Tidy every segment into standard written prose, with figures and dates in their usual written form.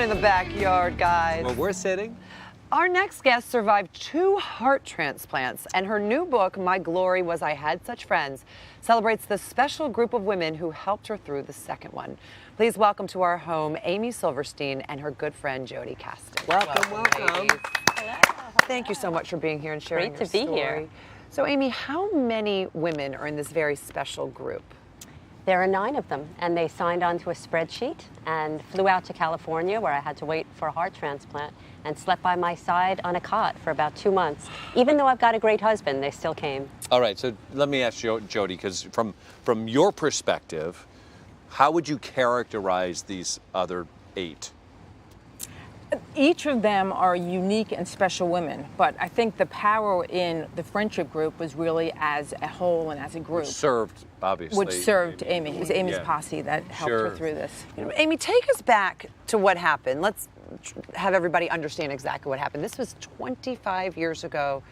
in the backyard, guys. Well, we're sitting. Our next guest survived 2 heart transplants, and her new book, My Glory Was I Had Such Friends, celebrates the special group of women who helped her through the second one. Please welcome to our home Amy Silverstein and her good friend Jody Caston. Welcome. Hello. Thank you so much for being here and sharing Great your to be story. here. So, Amy, how many women are in this very special group? There are 9 of them, and they signed onto a spreadsheet and flew out to California, where I had to wait for a heart transplant, and slept by my side on a cot for about 2 months. Even though I've got a great husband, they still came. All right, so let me ask Jody, because from your perspective, how would you characterize these other 8? Each of them are unique and special women, but I think the power in the friendship group was really as a whole and as a group. Which served, obviously. Which served Amy. It was Amy's Yeah. posse that helped her through this. Amy, take us back to what happened. Let's have everybody understand exactly what happened. This was 25 years ago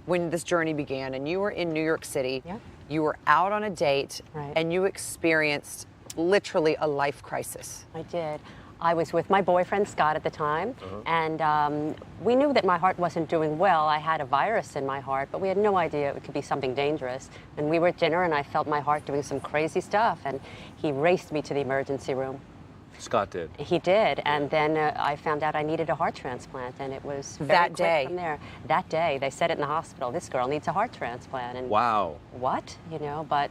when this journey began, and you were in New York City. Yeah. You were out on a date, Right. and you experienced literally a life crisis. I did. I was with my boyfriend, Scott, at the time, and we knew that my heart wasn't doing well. I had a virus in my heart, but we had no idea it could be something dangerous. And we were at dinner, and I felt my heart doing some crazy stuff, and he raced me to the emergency room. Scott did. He did, and then I found out I needed a heart transplant, and it was very That quick day? from there. That day, they said it in the hospital, this girl needs a heart transplant. And Wow. what? You know, but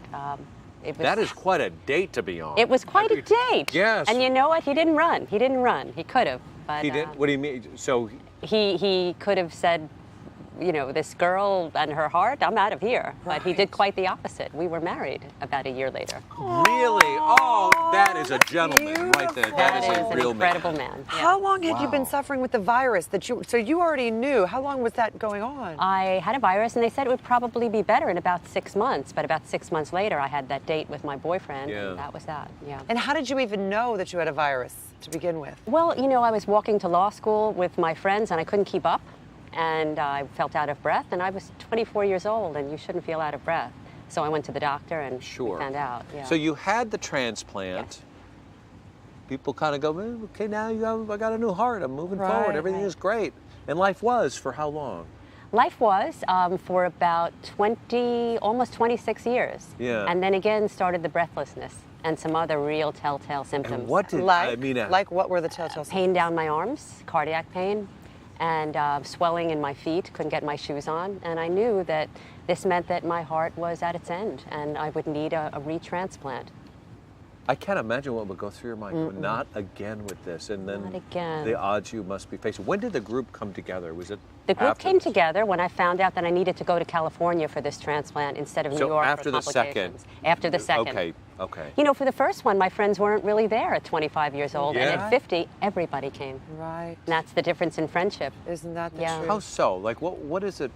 it was... That is quite a date to be on. It was quite a date. Yes. And you know what? He didn't run. He didn't run. He could have, but He did? What do you mean? So, he could have said, you know, this girl and her heart, I'm out of here. But he did quite the opposite. We were married about a year later. really? Oh, that is a gentleman right there. That is is a an real incredible man. man. How long had you been Wow. suffering with the virus so you already knew? How long was that going on? I had a virus, and they said it would probably be better in about 6 months. But about 6 months later, I had that date with my boyfriend, Yeah. and that was that. Yeah. And how did you even know that you had a virus to begin with? Well, you know, I was walking to law school with my friends, and I couldn't keep up, and I felt out of breath, and I was 24 years old, and you shouldn't feel out of breath. So I went to the doctor, and Sure. we found out. Yeah. So you had the transplant. Yes. People kind of go, "Well, okay, now I got a new heart. I'm moving Right, forward. Everything right. is great." And life was for how long? Life was for about 20, almost 26 years. Yeah. And then again started the breathlessness and some other real telltale symptoms. And what did Like, I mean? like what were the telltale signs? Pain down my arms, cardiac pain, and swelling in my feet, couldn't get my shoes on. And I knew that this meant that my heart was at its end and I would need a retransplant. I can't imagine what would go through your mind. Not again with this, and then Not again. the odds you must be facing. When did the group come together? Was it The group after came this? together when I found out that I needed to go to California for this transplant instead of So New York after for the second. complications. After the second. Okay. You know, for the first one, my friends weren't really there at 25 years old, and Yeah. at 50, everybody came. Right. And that's the difference in friendship. Isn't that the Yeah. truth? How so? Like, what is it?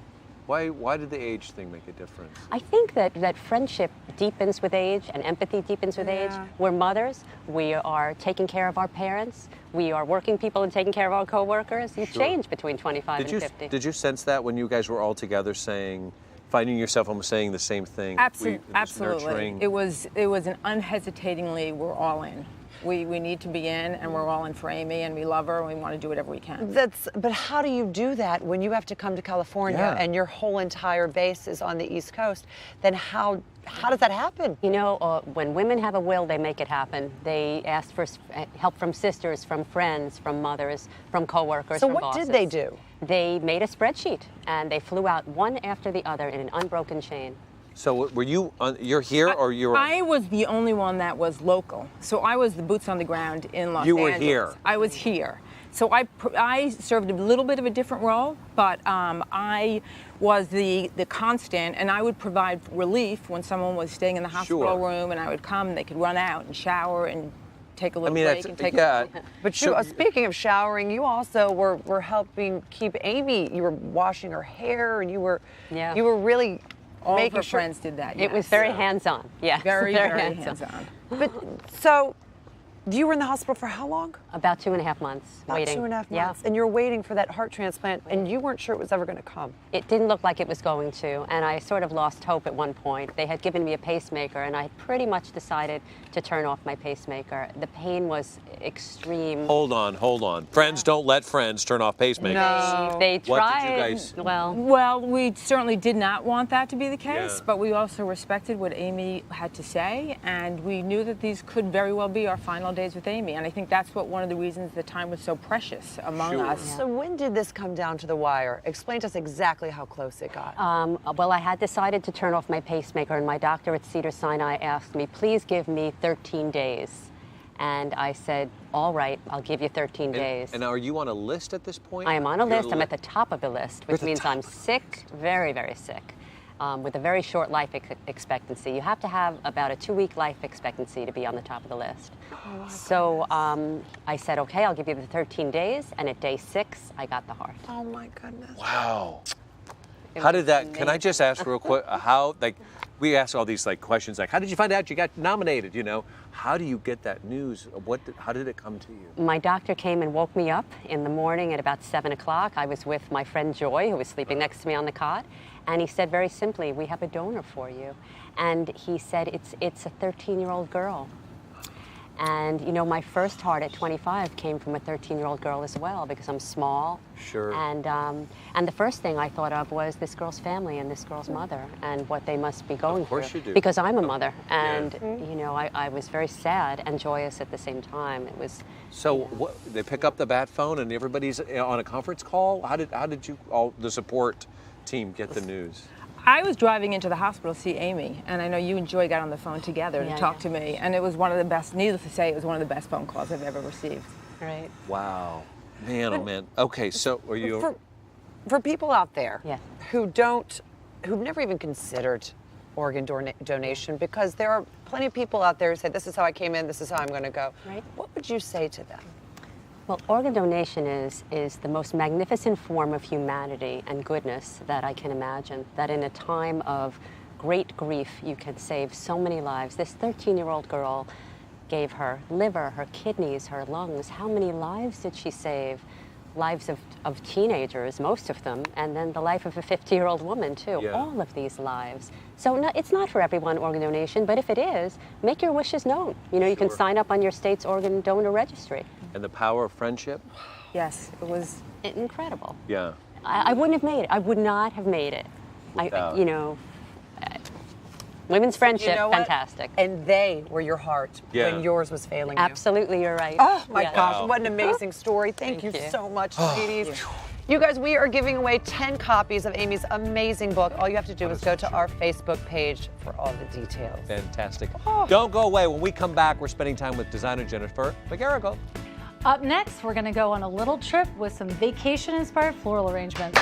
Why did the age thing make a difference? I think that friendship deepens with age and empathy deepens with age. Yeah. We're mothers. We are taking care of our parents. We are working people and taking care of our coworkers. You Sure. change between 25 and 50. Did you sense that when you guys were all together finding yourself almost saying the same thing? This Absolutely. nurturing- It was an unhesitatingly, we're all in. We need to be in, and we're all in for Amy, and we love her, and we want to do whatever we can. But how do you do that when you have to come to California Yeah. and your whole entire base is on the East Coast? Then how does that happen? You know, when women have a will, they make it happen. They ask for help from sisters, from friends, from mothers, from coworkers, So from what bosses. did they do? They made a spreadsheet, and they flew out one after the other in an unbroken chain. So were you? You're here, or you were? I was the only one that was local. So I was the boots on the ground in Los You were Angeles. here. I was here. So I served a little bit of a different role, but I was the constant, and I would provide relief when someone was staying in the hospital Sure. room, and I would come, and they could run out and shower and take a little mean, break that's- and take yeah. But you, speaking of showering, you also were helping keep Amy. You were washing her hair, and you were Yeah. really All of making her sure. friends did that. It was yes. very hands-on. Yes, very hands-on. But so You were in the hospital for how long? About 2.5 months About waiting. 2.5 Yeah. months. And you're waiting for that heart transplant, and you weren't sure it was ever going to come. It didn't look like it was going to, and I sort of lost hope at one point. They had given me a pacemaker, and I pretty much decided to turn off my pacemaker. The pain was extreme. Hold on. Friends don't let friends turn off pacemakers. No. They tried. What did you guys? Well, We certainly did not want that to be the case, Yeah. but we also respected what Amy had to say, and we knew that these could very well be our final days with Amy. And I think that's one of the reasons the time was so precious among Sure. us. So when did this come down to the wire? Explain to us exactly how close it got. well, I had decided to turn off my pacemaker, and my doctor at Cedars-Sinai asked me, please give me 13 days. And I said, all right, I'll give you 13 days. And are you on a list at this point? I am on a You're list. I'm at the top of the list, You're which at the means top I'm of the sick, very, very sick, with a very short life expectancy. You have to have about a 2-week life expectancy to be on the top of the list. So I said, okay, I'll give you the 13 days, and at day 6, I got the heart. Oh my goodness. Wow. It How was did that? Can I amazing. just ask real quick? How we ask all these questions like, how did you find out you got nominated? You know, how do you get that news? How did it come to you? My doctor came and woke me up in the morning at about 7 o'clock. I was with my friend Joy, who was sleeping next to me on the cot, and he said very simply, we have a donor for you. And he said, it's a 13-year-old girl. And you know, my first heart at 25 came from a 13-year-old girl as well, because I'm small. Sure. And the first thing I thought of was this girl's family and this girl's mother and what they must be going through. Of course you do. Because I'm a mother, and you know, I was very sad and joyous at the same time. It was. So they pick up the bat phone and everybody's on a conference call. How did you all the support team get the news? I was driving into the hospital to see Amy, and I know you and Joy got on the phone together to talk to me, and it was one of the best, needless to say, it was one of the best phone calls I've ever received. Right. Wow, man, oh man. Okay, so are you? For people out there Yeah. who've never even considered organ donation, because there are plenty of people out there who say, this is how I came in, this is how I'm going to go. Right. What would you say to them? Well, organ donation is the most magnificent form of humanity and goodness that I can imagine. That in a time of great grief, you can save so many lives. This 13-year-old girl gave her liver, her kidneys, her lungs. How many lives did she save? Lives of teenagers, most of them, and then the life of a 50-year-old woman, too. Yeah. All of these lives. So no, it's not for everyone, organ donation, but if it is, make your wishes known. You know, you can Sure. sign up on your state's organ donor registry. And the power of friendship? Yes, it was. Incredible. Yeah. I wouldn't have made it. I would not have made it. Without. Women's friendship, You know what? fantastic. And they were your heart Yeah. when yours was failing you. Absolutely, you're right. Oh my Yes. gosh, Wow. what an amazing story. Thank Thank you you. so much, ladies. You guys, we are giving away 10 copies of Amy's amazing book. All you have to do is go to our Facebook page for all the details. Fantastic. Don't go away. When we come back, we're spending time with designer Jennifer McGarrigle. Up next, we're going to go on a little trip with some vacation-inspired floral arrangements.